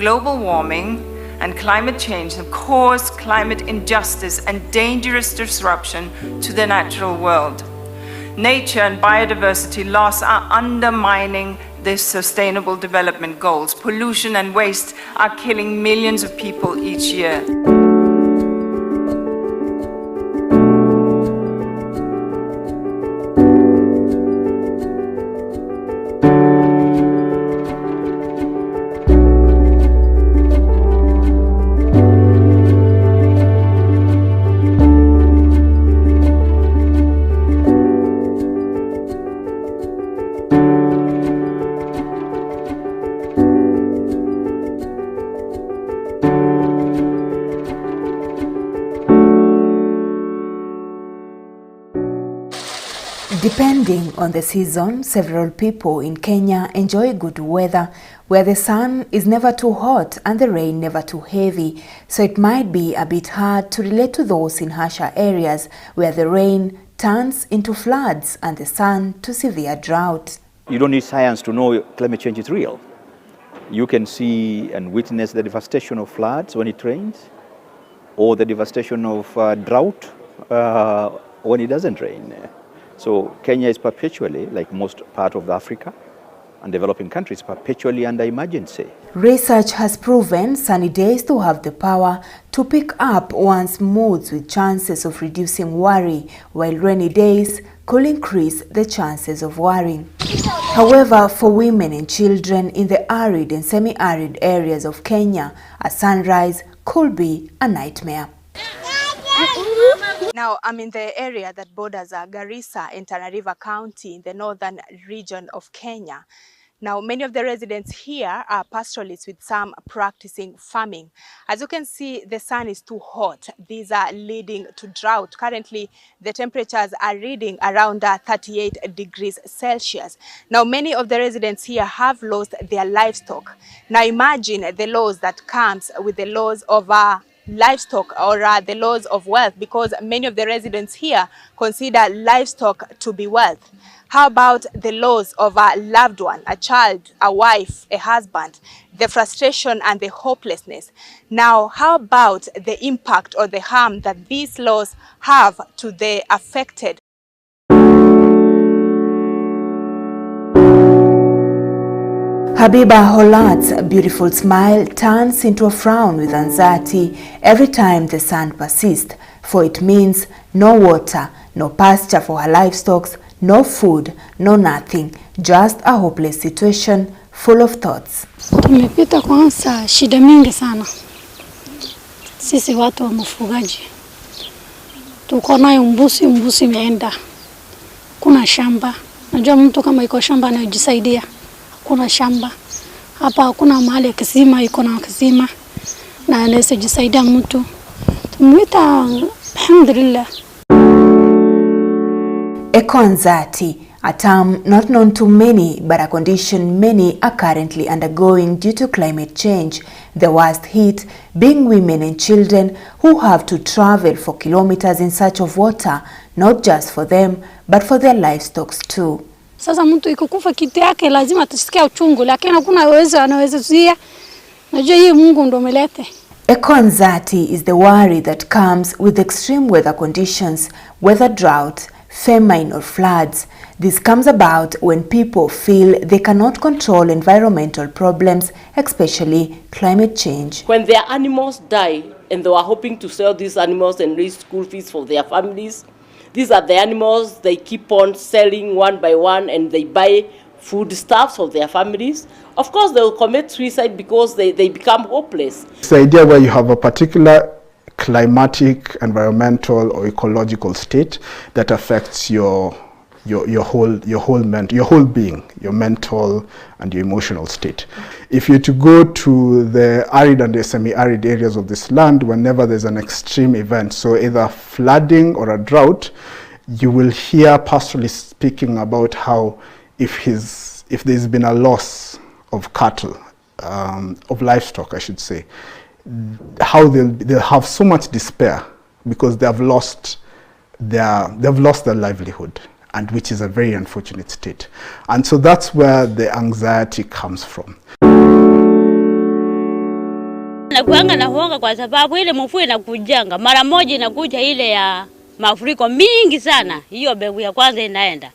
global warming and climate change have caused climate injustice and dangerous disruption to the natural world. Nature and biodiversity loss are undermining the sustainable development goals. Pollution and waste are killing millions of people each year. Depending on the season, several people in Kenya enjoy good weather where the sun is never too hot and the rain never too heavy, so it might be a bit hard to relate to those in harsher areas where the rain turns into floods and the sun to severe drought. You don't need science to know climate change is real. You can see and witness the devastation of floods when it rains, or the devastation of drought when it doesn't rain. So Kenya is perpetually, like most part of Africa and developing countries, perpetually under emergency. Research has proven sunny days to have the power to pick up one's moods with chances of reducing worry, while rainy days could increase the chances of worrying. However, for women and children in the arid and semi-arid areas of Kenya, a sunrise could be a nightmare. Now, I'm in the area that borders Garissa and Tana River County in the northern region of Kenya. Now, many of the residents here are pastoralists with some practicing farming. As you can see, the sun is too hot. These are leading to drought. Currently, the temperatures are reading around 38 degrees Celsius. Now, many of the residents here have lost their livestock. Now, imagine the loss that comes with the loss of livestock or the loss of wealth, because many of the residents here consider livestock to be wealth. How about the loss of a loved one, a child, a wife, a husband, the frustration and the hopelessness? Now, how about the impact or the harm that these laws have to the affected? Habiba Holat's beautiful smile turns into a frown with anxiety every time the sun persists, for it means no water, no pasture for her livestock, no food, no nothing, just a hopeless situation full of thoughts. Tumepita kwanza shida mingi sana. Sisi watu wa mfugaji. Tuko nayo mbuzi imeenda. Kuna shamba. Najua mtu kama iko shamba anajisaidia. Kuna shamba. Hapa hakuna mahali ya kisima, iko na kisima. Na anaweza jisaidia mtu. Tumwita alhamdulillah. Eco-anxiety, a term not known to many but a condition many are currently undergoing due to climate change, the worst hit being women and children who have to travel for kilometers in search of water, not just for them but for their livestock too. Sasa mtu ikukufa kitu yake lazima atasikia uchungu, lakini hakuna uwezo anaweza zuia. Najua hii Mungu ndo ameleta. Eco-anxiety is the worry that comes with extreme weather conditions, whether drought, famine or floods. This comes about when people feel they cannot control environmental problems, especially climate change. When their animals die and they were hoping to sell these animals and raise school fees for their families, these are the animals they keep on selling one by one, and they buy foodstuffs for their families. Of course, they will commit suicide because they become hopeless. It's the idea where you have a particular climatic, environmental or ecological state that affects your whole being, your mental and your emotional state. If you're to go to the arid and the semi-arid areas of this land, whenever there's an extreme event, so either flooding or a drought, you will hear pastoralists speaking about how if there's been a loss of cattle, of livestock I should say, how they'll have so much despair because they've lost their livelihood, and which is a very unfortunate state. And so that's where the anxiety comes from. Nakuanga na huanga kwa sababu ile mvua inakujanga mara moja, inakuja ile ya mafuriko mingi sana. Hiyo mbegu ya kwanza inaenda,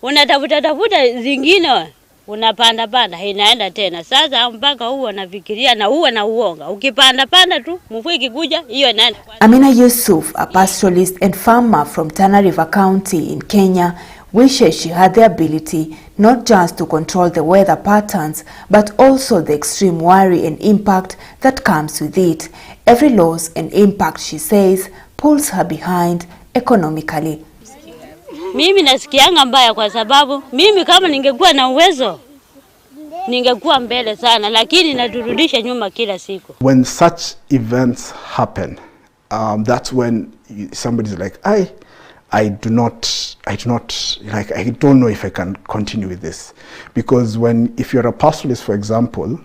unatafuta zingine, unapanda inaenda tena. Sasa mpaka huo nafikiria na huo na uonga, ukipanda tu mvua ikikuja hiyo inaenda. Amina Yusuf, a pastoralist and farmer from Tana River County in Kenya, wishes she had the ability not just to control the weather patterns, but also the extreme worry and impact that comes with it. Every loss and impact, she says, pulls her behind economically. Mimi nasikianga mbaya kwa sababu mimi kama ningekuwa na uwezo ningekuwa mbele sana, lakini naturudisha nyuma kila siku. When such events happen, that's when somebody's like, I don't know if I can continue with this. Because if you're a pastoralist, for example,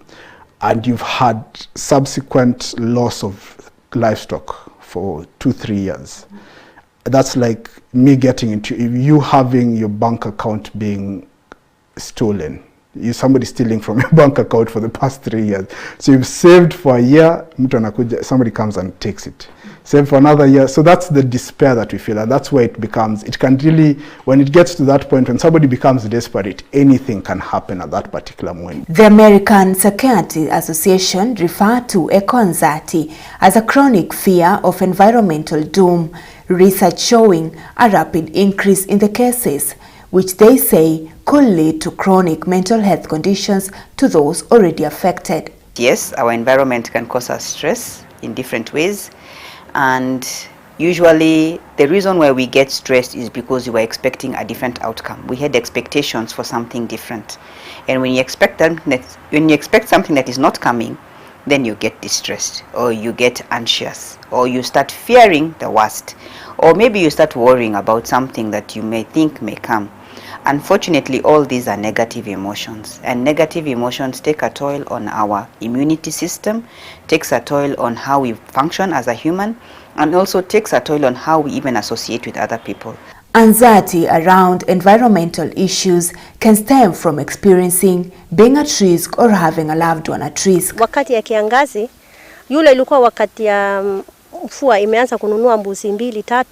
and you've had subsequent loss of livestock for 2-3 years, that's like me getting into you having your bank account being stolen. Somebody stealing from your bank account for the past 3 years. So you've saved for a year, somebody comes and takes it. Save for another year. So that's the despair that we feel, and that's where it can really, when it gets to that point, when somebody becomes desperate, anything can happen at that particular moment. The American Psychiatry Association referred to eco-anxiety as a chronic fear of environmental doom, research showing a rapid increase in the cases, which they say could lead to chronic mental health conditions to those already affected. Yes, our environment can cause us stress in different ways. And usually the reason why we get stressed is because we were expecting a different outcome. We had expectations for something different. And when you expect something that is not coming, then you get distressed, or you get anxious, or you start fearing the worst, or maybe you start worrying about something that you may think may come. Unfortunately, all these are negative emotions, and negative emotions take a toll on our immunity system, takes a toll on how we function as a human, and also takes a toll on how we even associate with other people. Anxiety around environmental issues can stem from experiencing being at risk or having a loved one at risk. Wakati ya kiangazi, yule ilikuwa wakati ya mvua imeanza kununua mbuzi 2-3.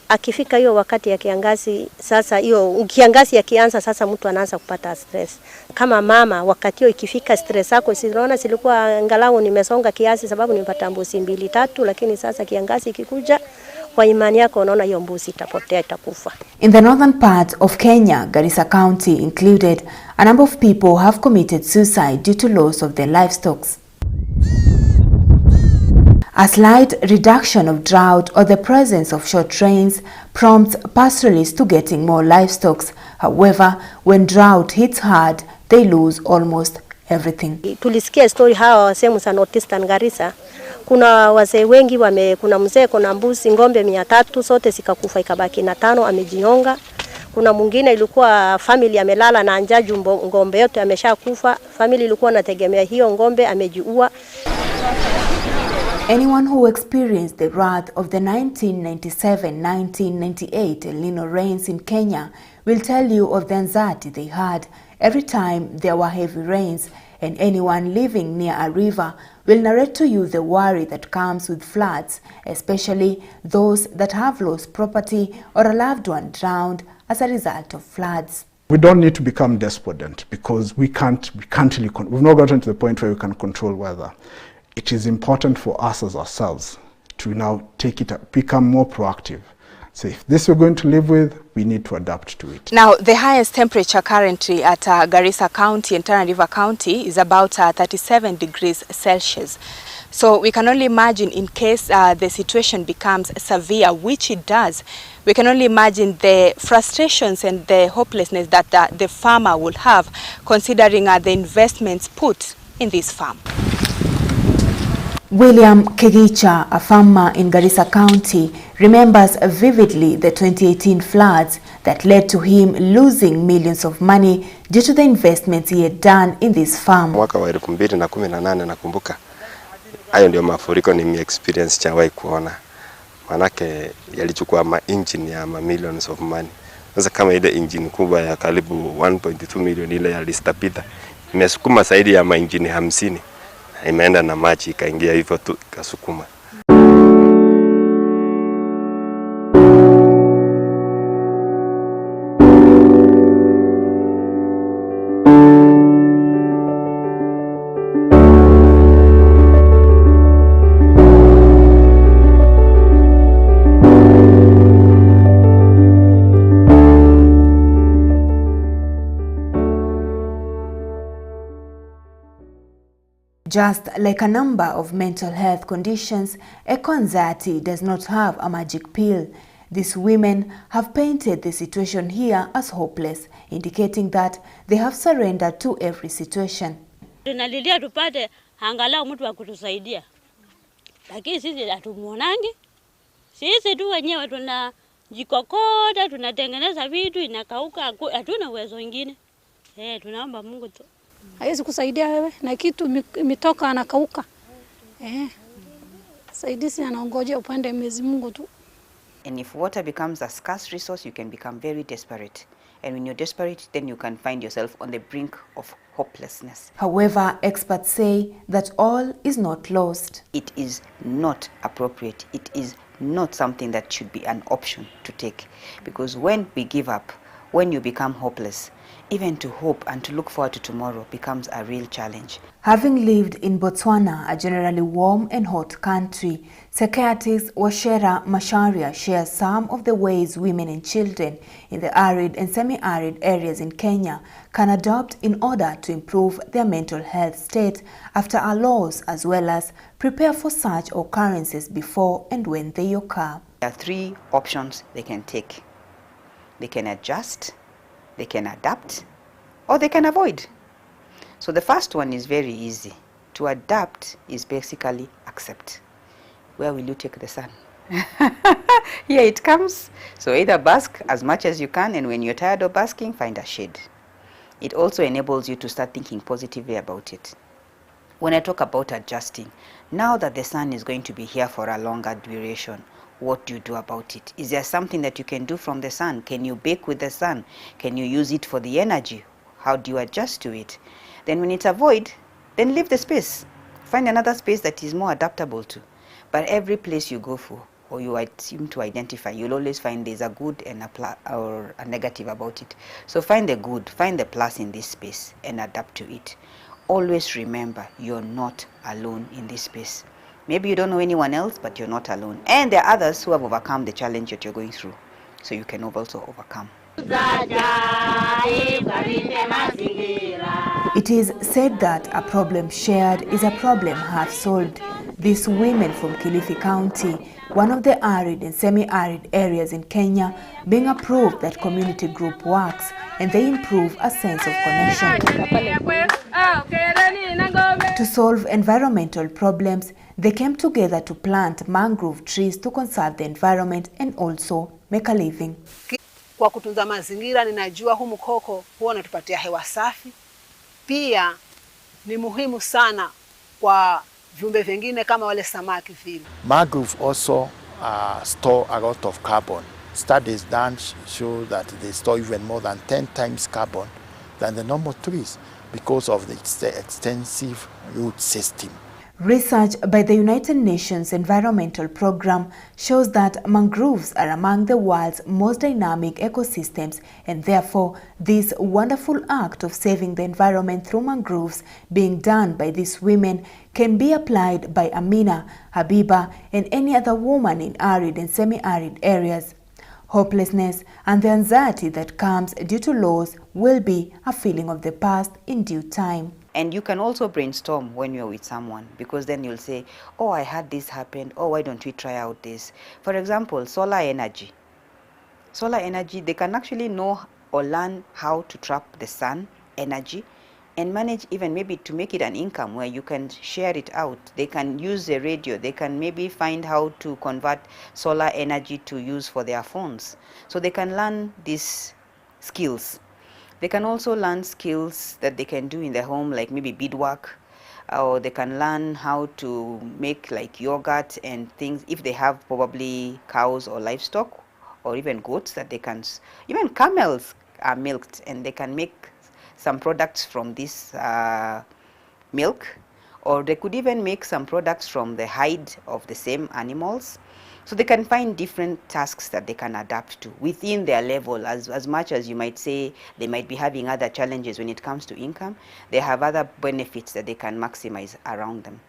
Akifika hiyo wakati ya kiangazi, sasa hiyo kiangazi yakianza, sasa mtu anaanza kupata stress. Kama mama, wakati hiyo ikifika, stress yako sinaona silikuwa angalau nimesonga kiasi sababu nimepata mbuzi 2-3, lakini sasa kiangazi ikikuja, kwa imani yako unaona hiyo mbuzi itapotea, itakufa. In the northern part of Kenya, Garissa County included, a number of people have committed suicide due to loss of their livestock. A slight reduction of drought or the presence of short rains prompts pastoralists to getting more livestock. However, when drought hits hard, they lose almost everything. Tulisikia story hawa sehemu za Northeastern Garissa. Kuna wazee wengi kuna mzee kuna mbuzi ngombe 300 zote zikakufa, ikabaki na 5 amejionga. Kuna mwingine ilikuwa family amelala na njaa, ngombe yote ameshakufa. Family ilikuwa nategemea hiyo ngombe, amejiua. Anyone who experienced the wrath of the 1997-1998 El Nino rains in Kenya will tell you of the anxiety they had every time there were heavy rains, and anyone living near a river will narrate to you the worry that comes with floods, especially those that have lost property or a loved one drowned as a result of floods. We don't need to become despondent because we've not gotten to the point where we can control weather. It is important for us as ourselves to now become more proactive. So if this we're going to live with, we need to adapt to it. Now, the highest temperature currently at Garissa County and Tana River County is about 37 degrees Celsius. So we can only imagine, in case the situation becomes severe, which it does, we can only imagine the frustrations and the hopelessness that the farmer will have, considering the investments put in this farm. William Kegicha, a farmer in Garissa County, remembers vividly the 2018 floods that led to him losing millions of money due to the investments he had done in this farm. Mwaka wa 2018 nakumbuka. Hayo ndio mafuriko ni experience chawahi kuona. Manake yalichukua engine ya millions of money. Sasa kama ile engine kubwa ya karibu 1.2 million ile ya Listapita imesukuma zaidi ya engine 50. imeenda na maji ikaingia hivyo tu ikasukuma. Just like a number of mental health conditions, eco-anxiety does not have a magic pill. These women have painted the situation here as hopeless, indicating that they have surrendered to every situation. Tunalilia tupate angalau mtu wa kutusaidia. Lakini sisi hatumuonangi. Sisi tu wenyewe tunajikokota, tunatengeneza vitu inakauka, hatuna uwezo mwingine. Tunaomba Mungu tu. Haiwezi kusaidia wewe na kitu imetoka anakauka. Saidizi anaongoja upande Mwenyezi Mungu tu. And if water becomes a scarce resource, you can become very desperate. And when you're desperate, then you can find yourself on the brink of hopelessness. However, experts say that all is not lost. It is not appropriate. It is not something that should be an option to take. Because when we give up, when you become hopeless, even to hope and to look forward to tomorrow becomes a real challenge. Having lived in Botswana, a generally warm and hot country, psychiatrist Washera Masharia shares some of the ways women and children in the arid and semi-arid areas in Kenya can adopt in order to improve their mental health state after a loss, as well as prepare for such occurrences before and when they occur. There are three options they can take. They can adjust, they can adapt, or they can avoid. So the first one is very easy. To adapt is basically accept. Where will you take the sun? Here it comes. So either bask as much as you can, and when you're tired of basking, find a shade. It also enables you to start thinking positively about it. When I talk about adjusting, now that the sun is going to be here for a longer duration, what do you do about it? Is there something that you can do from the sun? Can you bake with the sun? Can you use it for the energy? How do you adjust to it? Then when it's a void, then leave the space. Find another space that is more adaptable to. But every place you go for, or you seem to identify, you'll always find there's a good and a negative about it. So find the good, find the plus in this space and adapt to it. Always remember, you're not alone in this space. Maybe you don't know anyone else, but you're not alone. And there are others who have overcome the challenge that you're going through. So you can also overcome. It is said that a problem shared is a problem half solved. These women from Kilifi County, one of the arid and semi-arid areas in Kenya, being a proof that community group works and they improve a sense of connection. To solve environmental problems, they came together to plant mangrove trees to conserve the environment and also make a living. Kwa kutunza mazingira, ninajua humu koko huwa unatupatia hewa safi. Pia ni muhimu sana kwa viumbe vingine kama wale samaki vile. Mangrove also store a lot of carbon. Studies done show that they store even more than 10 times carbon than the normal trees because of the extensive root system. Research by the United Nations Environmental Programme shows that mangroves are among the world's most dynamic ecosystems, and therefore this wonderful act of saving the environment through mangroves being done by these women can be applied by Amina, Habiba, and any other woman in arid and semi-arid areas. Hopelessness and the anxiety that comes due to loss will be a feeling of the past in due time. And you can also brainstorm when you're with someone, because then you'll say, oh, I had this happen. Oh, why don't we try out this? For example, solar energy. Solar energy, they can actually know or learn how to trap the sun energy and manage even maybe to make it an income where you can share it out. They can use the radio. They can maybe find how to convert solar energy to use for their phones. So they can learn these skills. They can also learn skills that they can do in their home, like maybe beadwork, or they can learn how to make like yogurt and things if they have probably cows or livestock, or even goats that they can, even camels are milked and they can make some products from this milk. or they could even make some products from the hide of the same animals. So they can find different tasks that they can adapt to within their level. As much as you might say they might be having other challenges when it comes to income, they have other benefits that they can maximize around them.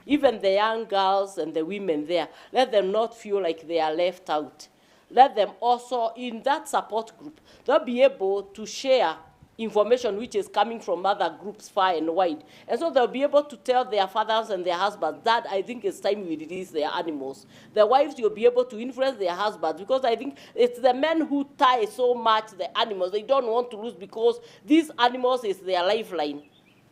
Even the young girls and the women there, let them not feel like they are left out. Let them also, in that support group, they'll be able to share information which is coming from other groups far and wide. And so they'll be able to tell their fathers and their husbands that I think it's time we release their animals. The wives will be able to influence their husbands, because I think it's the men who tie so much the animals. They don't want to lose, because these animals is their lifeline.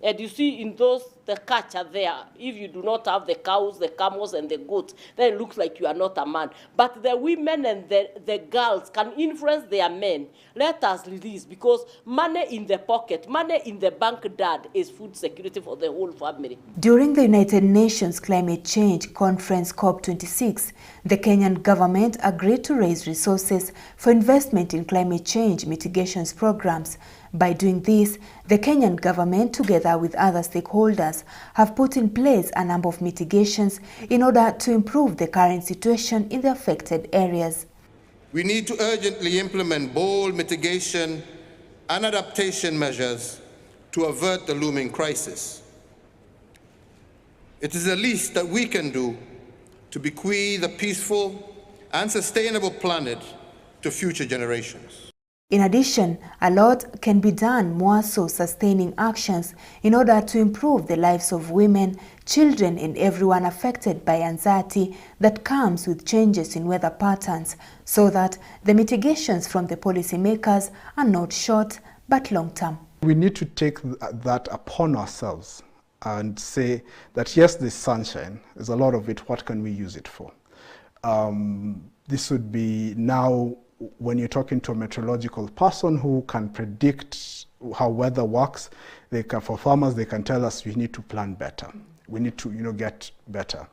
And you see in those, the catch are there. If you do not have the cows, the camels, and the goats, then it looks like you are not a man. But the women and the girls can influence their men. Let us release, because money in the pocket, money in the bank, dad, is food security for the whole family. During the United Nations Climate Change Conference COP26, the Kenyan government agreed to raise resources for investment in climate change mitigations programs. By doing this, the Kenyan government, together with other stakeholders, have put in place a number of mitigations in order to improve the current situation in the affected areas. We need to urgently implement bold mitigation and adaptation measures to avert the looming crisis. It is the least that we can do to bequeath a peaceful and sustainable planet to future generations. In addition, a lot can be done more so sustaining actions in order to improve the lives of women, children, and everyone affected by anxiety that comes with changes in weather patterns, so that the mitigations from the policymakers are not short but long-term. We need to take that upon ourselves and say that yes, this sunshine, there's a lot of it, what can we use it for? This would be now, when you're talking to a meteorological person who can predict how weather works, for farmers, they can tell us we need to plan better. We need to, get better.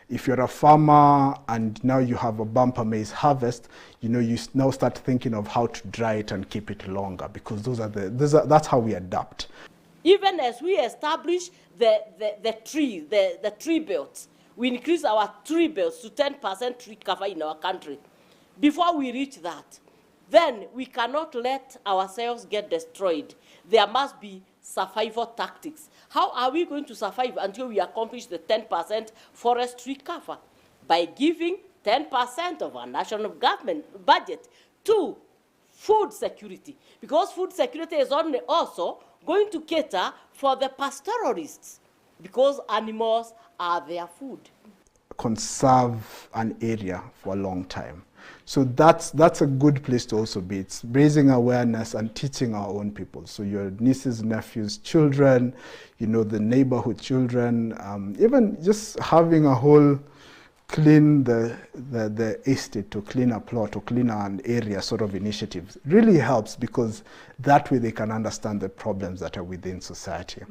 If you're a farmer and now you have a bumper maize harvest, you now start thinking of how to dry it and keep it longer, because that's how we adapt. Even as we establish the tree belts, we increase our tree belts to 10% tree cover in our country. Before we reach that, then we cannot let ourselves get destroyed. There must be survival tactics. How are we going to survive until we accomplish the 10% forestry cover? By giving 10% of our national government budget to food security. Because food security is only also going to cater for the pastoralists, because animals are their food. Conserve an area for a long time. So that's a good place to also be. It's raising awareness and teaching our own people. So your nieces, nephews, children, the neighborhood children, even just having a whole clean the estate, to clean a plot, to clean an area sort of initiatives really helps, because that way they can understand the problems that are within society.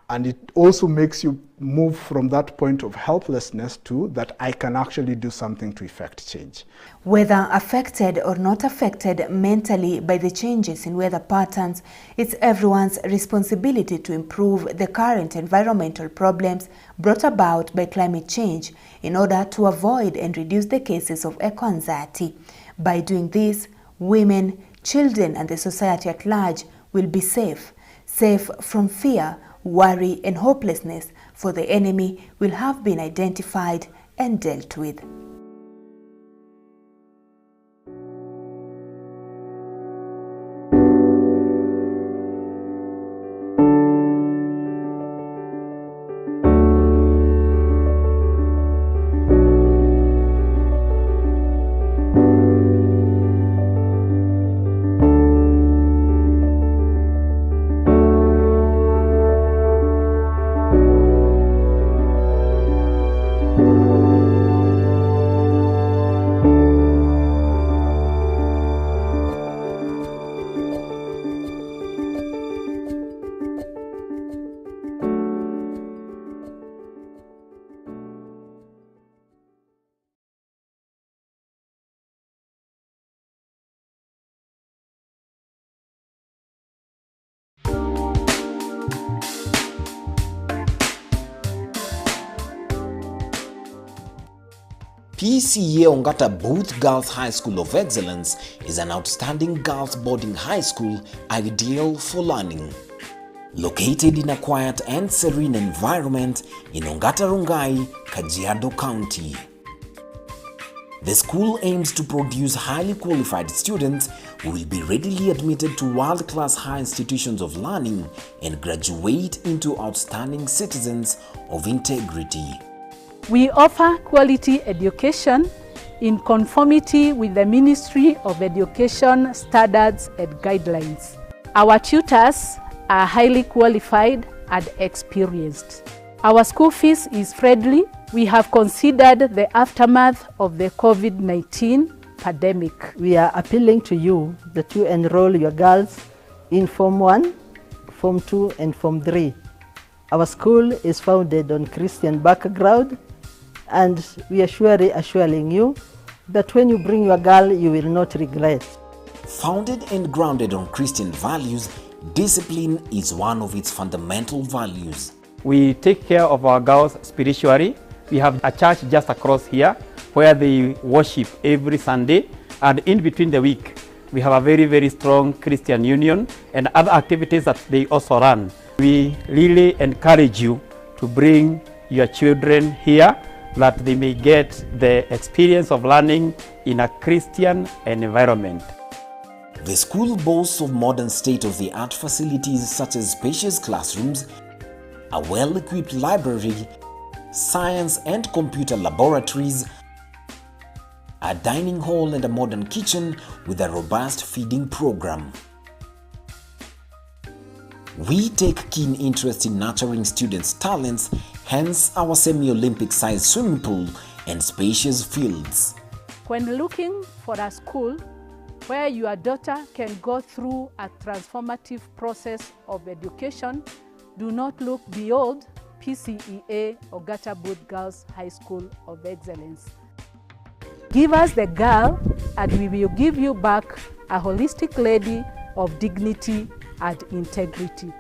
And it also makes you move from that point of helplessness to that I can actually do something to effect change. Whether affected or not affected mentally by the changes in weather patterns, it's everyone's responsibility to improve the current environmental problems brought about by climate change in order to avoid and reduce the cases of eco-anxiety. By doing this, women, children, and the society at large will be safe from fear, worry, and hopelessness, for the enemy will have been identified and dealt with. PCA Ongata Booth Girls High School of Excellence is an outstanding girls boarding high school ideal for learning. Located in a quiet and serene environment in Ongata Rongai, Kajiado County. The school aims to produce highly qualified students who will be readily admitted to world-class high institutions of learning and graduate into outstanding citizens of integrity. We offer quality education in conformity with the Ministry of Education standards and guidelines. Our tutors are highly qualified and experienced. Our school fees is friendly. We have considered the aftermath of the COVID-19 pandemic. We are appealing to you that you enroll your girls in Form 1, Form 2 and Form 3. Our school is founded on Christian background, and we are surely assuring you that when you bring your girl, you will not regret. Founded and grounded on Christian values, discipline is one of its fundamental values. We take care of our girls spiritually. We have a church just across here where they worship every Sunday, and in between the week we have a very, very strong Christian union and other activities that they also run. We really encourage you to bring your children here that they may get the experience of learning in a Christian environment. The school boasts of modern state-of-the-art facilities such as spacious classrooms, a well-equipped library, science and computer laboratories, a dining hall and a modern kitchen with a robust feeding program. We take keen interest in nurturing students' talents, hence our semi-Olympic sized swimming pool and spacious fields. When looking for a school where your daughter can go through a transformative process of education, do not look beyond PCEA Ongata Booth Girls High School of Excellence. Give us the girl and we will give you back a holistic lady of dignity and integrity.